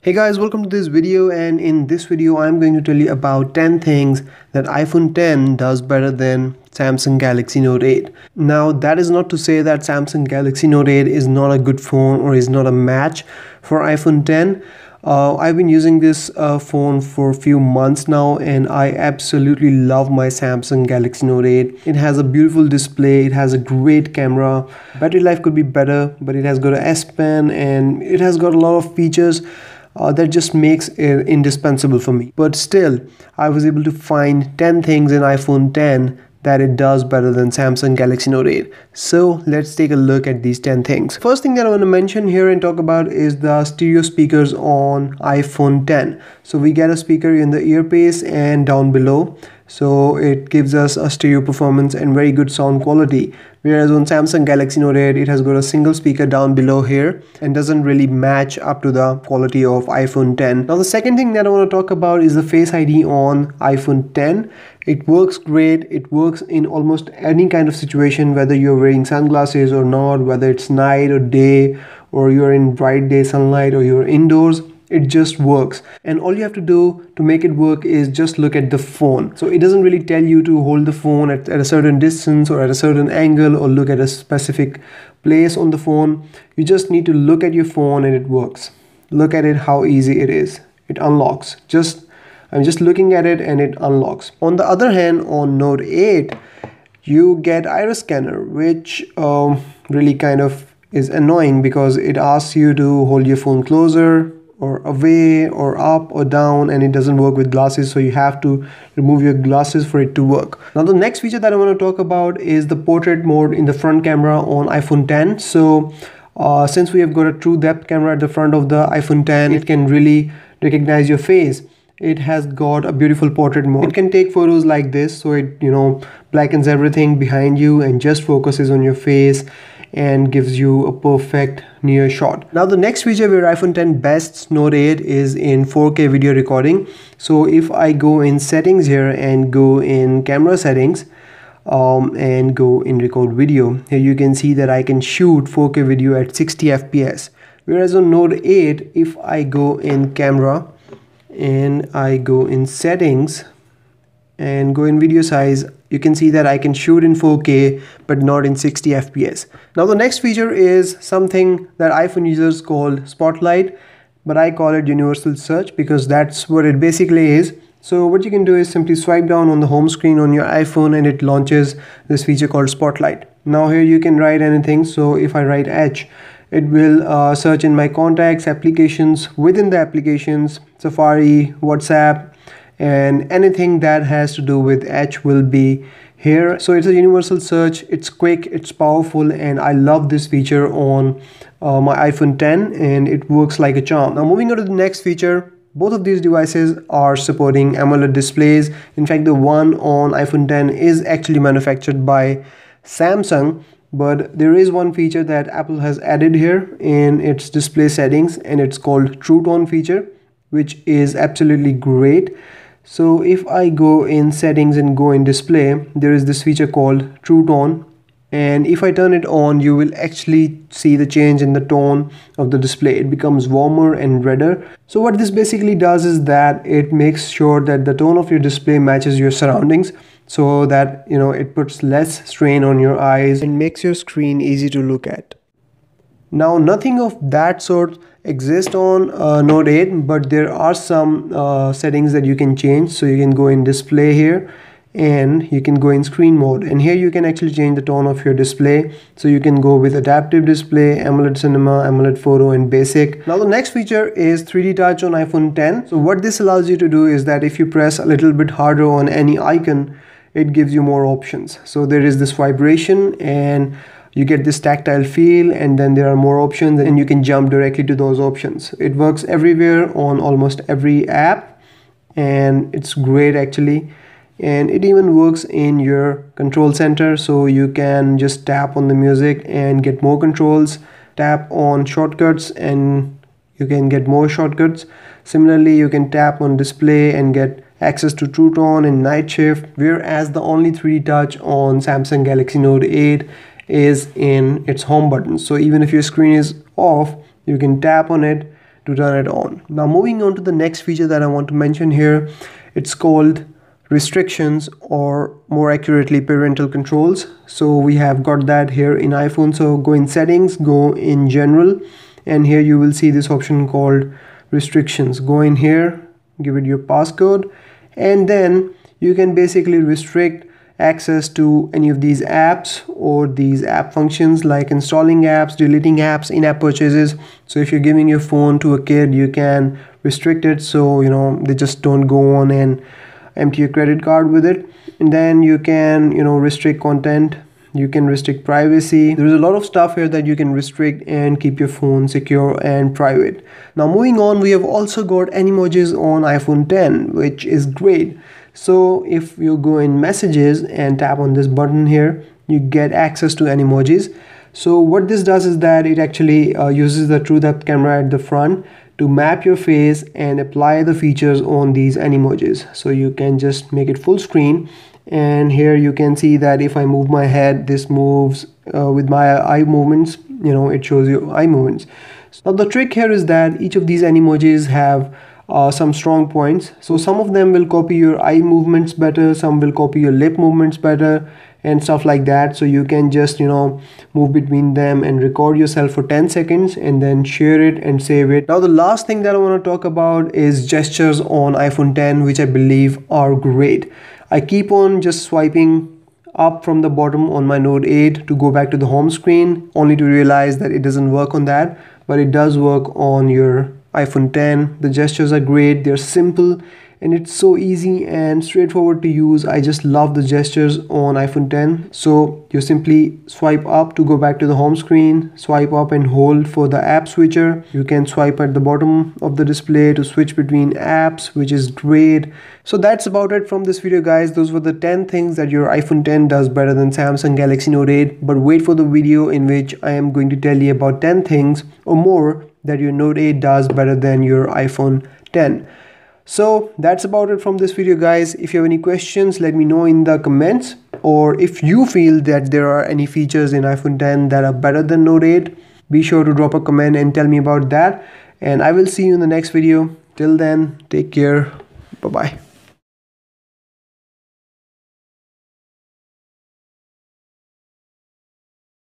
Hey guys, welcome to this video, and in this video I'm going to tell you about 10 things that iPhone 10 does better than Samsung Galaxy Note 8. Now that is not to say that Samsung Galaxy Note 8 is not a good phone or is not a match for iPhone 10. I've been using this phone for a few months now and I absolutely love my Samsung Galaxy Note 8. It has a beautiful display, it has a great camera, battery life could be better, but it has got a S Pen and it has got a lot of features that just makes it indispensable for me. But still, I was able to find 10 things in iPhone 10 that it does better than Samsung Galaxy Note 8. So let's take a look at these 10 things. First thing that I want to mention here and talk about is the stereo speakers on iPhone 10. So we get a speaker in the earpiece and down below. So it gives us a stereo performance and very good sound quality. Whereas on Samsung Galaxy Note 8, it has got a single speaker down below here and doesn't really match up to the quality of iPhone 10. Now the second thing that I want to talk about is the Face ID on iPhone 10. It works great. It works in almost any kind of situation, whether you're wearing sunglasses or not, whether it's night or day, or you're in bright day sunlight or you're indoors. It just works, and all you have to do to make it work is just look at the phone. So it doesn't really tell you to hold the phone at a certain distance or at a certain angle or look at a specific place on the phone. You just need to look at your phone and it works. Look at it, how easy it is. It unlocks. I'm just looking at it and it unlocks. On the other hand, on Note 8 you get iris scanner, which really kind of is annoying because it asks you to hold your phone closer or away or up or down, and it doesn't work with glasses, so you have to remove your glasses for it to work. Now the next feature that I want to talk about is the portrait mode in the front camera on iPhone 10. So since we have got a true depth camera at the front of the iPhone 10, it can really recognize your face. It has got a beautiful portrait mode. It can take photos like this, so it blackens everything behind you and just focuses on your face and gives you a perfect near shot. Now the next feature where iPhone 10 bests Note 8 is in 4K video recording. So if I go in settings here and go in camera settings and go in record video, here you can see that I can shoot 4K video at 60 fps. Whereas on Note 8, if I go in camera and I go in settings and go in video size, you can see that I can shoot in 4K but not in 60 fps. Now the next feature is something that iPhone users call Spotlight, but I call it universal search because that's what it basically is. So what you can do is simply swipe down on the home screen on your iPhone and it launches this feature called Spotlight. Now here you can write anything. So if I write H, it will search in my contacts, applications, within the applications, Safari, WhatsApp, and anything that has to do with H will be here. So it's a universal search. It's quick, it's powerful, and I love this feature on my iPhone 10, and it works like a charm. Now moving on to the next feature, both of these devices are supporting AMOLED displays. In fact, the one on iPhone 10 is actually manufactured by Samsung, but there is one feature that Apple has added here in its display settings, and it's called True Tone feature, which is absolutely great. So if I go in settings and go in display, there is this feature called True Tone, and if I turn it on, you will actually see the change in the tone of the display. It becomes warmer and redder. So what this basically does is that it makes sure that the tone of your display matches your surroundings, so that it puts less strain on your eyes and makes your screen easy to look at. Now nothing of that sort exists on Note 8, but there are some settings that you can change. So you can go in display here and you can go in screen mode, and here you can actually change the tone of your display. So you can go with adaptive display, AMOLED cinema, AMOLED photo, and basic. Now the next feature is 3D touch on iPhone 10. So what this allows you to do is that if you press a little bit harder on any icon, it gives you more options. So there is this vibration and you get this tactile feel, and then there are more options and you can jump directly to those options. It works everywhere on almost every app and it's great actually. And it even works in your control center, so you can just tap on the music and get more controls, tap on shortcuts and you can get more shortcuts. Similarly, you can tap on display and get access to True Tone and night shift, whereas the only 3D touch on Samsung Galaxy Note 8 is in its home button. So even if your screen is off, you can tap on it to turn it on. Now moving on to the next feature that I want to mention here, it's called restrictions, or more accurately parental controls. So we have got that here in iPhone. So go in settings, go in general, and here you will see this option called restrictions. Go in here, give it your passcode, and then you can basically restrict access to any of these apps or these app functions like installing apps, deleting apps, in-app purchases. So if you're giving your phone to a kid, you can restrict it so they just don't go on and empty your credit card with it. And then you can restrict content, you can restrict privacy. There's a lot of stuff here that you can restrict and keep your phone secure and private. Now moving on, we have also got emojis on iPhone 10, which is great. So if you go in messages and tap on this button here, you get access to emojis. So what this does is that it actually uses the true depth camera at the front to map your face and apply the features on these emojis. So you can just make it full screen, and here you can see that if I move my head, this moves with my eye movements. It shows you eye movements. Now the trick here is that each of these emojis have some strong points. So some of them will copy your eye movements better, some will copy your lip movements better, and stuff like that. So you can just move between them and record yourself for 10 seconds and then share it and save it. Now the last thing that I want to talk about is gestures on iPhone 10, which I believe are great. I keep on just swiping up from the bottom on my Note 8 to go back to the home screen, only to realize that it doesn't work on that, but it does work on your iPhone 10. The gestures are great, they're simple, and it's so easy and straightforward to use. I just love the gestures on iPhone 10. So you simply swipe up to go back to the home screen, swipe up and hold for the app switcher. You can swipe at the bottom of the display to switch between apps, which is great. So that's about it from this video, guys. Those were the 10 things that your iPhone 10 does better than Samsung Galaxy Note 8. But wait for the video in which I am going to tell you about 10 things or more that your Note 8 does better than your iPhone 10. So that's about it from this video, guys. If you have any questions, let me know in the comments, or if you feel that there are any features in iPhone 10 that are better than Note 8, be sure to drop a comment and tell me about that, and I will see you in the next video. Till then, take care. Bye bye.